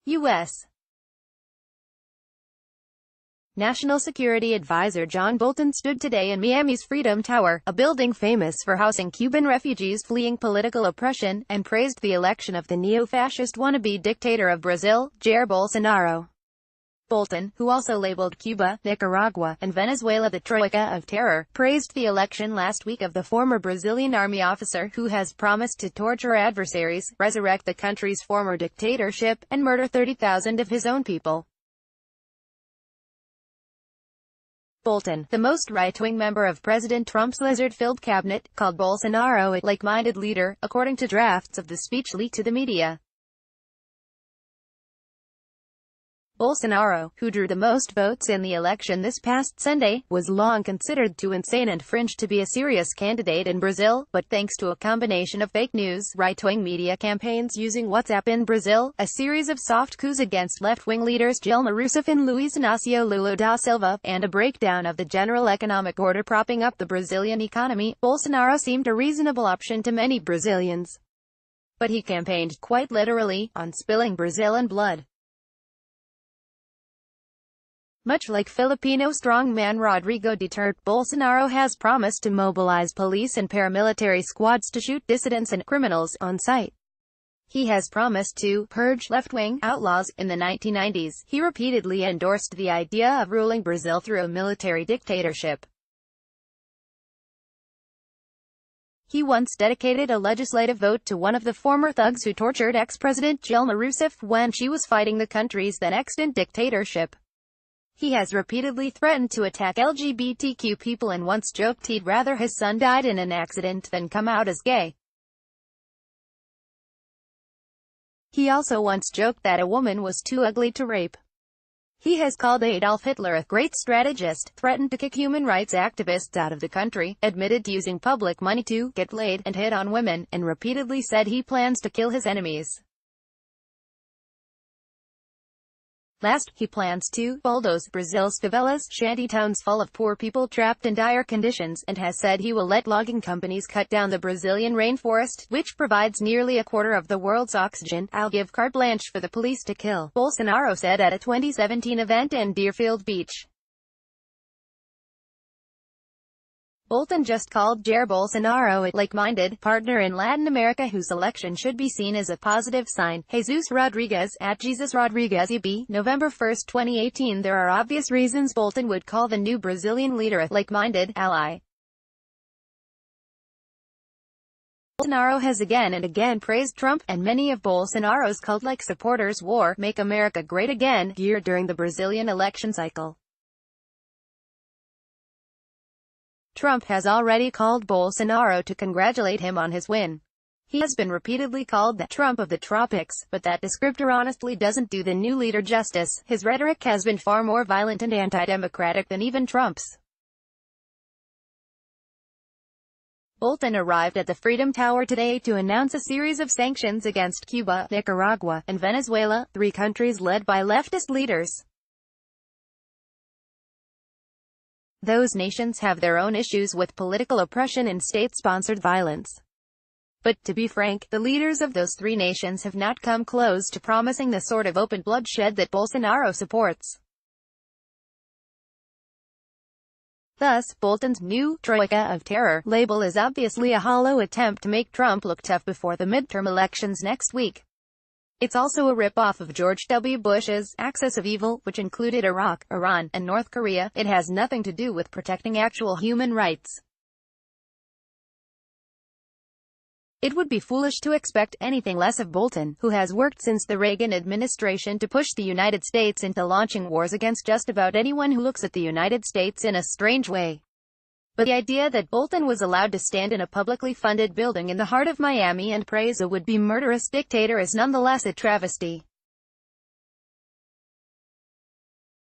U.S. National Security Advisor John Bolton stood today in Miami's Freedom Tower, a building famous for housing Cuban refugees fleeing political oppression, and praised the election of the neo-fascist wannabe dictator of Brazil, Jair Bolsonaro. Bolton, who also labeled Cuba, Nicaragua, and Venezuela the Troika of terror, praised the election last week of the former Brazilian army officer who has promised to torture adversaries, resurrect the country's former dictatorship, and murder 30,000 of his own people. Bolton, the most right-wing member of President Trump's lizard-filled cabinet, called Bolsonaro a like-minded leader, according to drafts of the speech leaked to the media. Bolsonaro, who drew the most votes in the election this past Sunday, was long considered too insane and fringe to be a serious candidate in Brazil, but thanks to a combination of fake news, right-wing media campaigns using WhatsApp in Brazil, a series of soft coups against left-wing leaders Dilma Rousseff and Luiz Inácio Lula da Silva, and a breakdown of the general economic order propping up the Brazilian economy, Bolsonaro seemed a reasonable option to many Brazilians. But he campaigned, quite literally, on spilling Brazilian blood. Much like Filipino strongman Rodrigo Duterte, Bolsonaro has promised to mobilize police and paramilitary squads to shoot dissidents and criminals on sight. He has promised to purge left-wing outlaws. In the 1990s, he repeatedly endorsed the idea of ruling Brazil through a military dictatorship. He once dedicated a legislative vote to one of the former thugs who tortured ex-President Dilma Rousseff when she was fighting the country's then extant dictatorship. He has repeatedly threatened to attack LGBTQ people and once joked he'd rather his son died in an accident than come out as gay. He also once joked that a woman was too ugly to rape. He has called Adolf Hitler a great strategist, threatened to kick human rights activists out of the country, admitted to using public money to get laid and hit on women, and repeatedly said he plans to kill his enemies. Last, he plans to bulldoze Brazil's favelas, shantytowns full of poor people trapped in dire conditions, and has said he will let logging companies cut down the Brazilian rainforest, which provides nearly a quarter of the world's oxygen. I'll give carte blanche for the police to kill, Bolsonaro said at a 2017 event in Deerfield Beach. Bolton just called Jair Bolsonaro a like-minded partner in Latin America whose election should be seen as a positive sign. Jesus Rodriguez, at Jesus Rodriguez EB, November 1, 2018. There are obvious reasons Bolton would call the new Brazilian leader a like-minded ally. Bolsonaro has again and again praised Trump, and many of Bolsonaro's cult-like supporters wore "Make America Great Again" gear during the Brazilian election cycle. Trump has already called Bolsonaro to congratulate him on his win. He has been repeatedly called the Trump of the tropics, but that descriptor honestly doesn't do the new leader justice. His rhetoric has been far more violent and anti-democratic than even Trump's. Bolton arrived at the Freedom Tower today to announce a series of sanctions against Cuba, Nicaragua, and Venezuela, three countries led by leftist leaders. Those nations have their own issues with political oppression and state-sponsored violence. But, to be frank, the leaders of those three nations have not come close to promising the sort of open bloodshed that Bolsonaro supports. Thus, Bolton's new Troika of terror label is obviously a hollow attempt to make Trump look tough before the midterm elections next week. It's also a rip-off of George W. Bush's axis of evil, which included Iraq, Iran, and North Korea. It has nothing to do with protecting actual human rights. It would be foolish to expect anything less of Bolton, who has worked since the Reagan administration to push the United States into launching wars against just about anyone who looks at the United States in a strange way. But the idea that Bolton was allowed to stand in a publicly funded building in the heart of Miami and praise a would-be murderous dictator is nonetheless a travesty.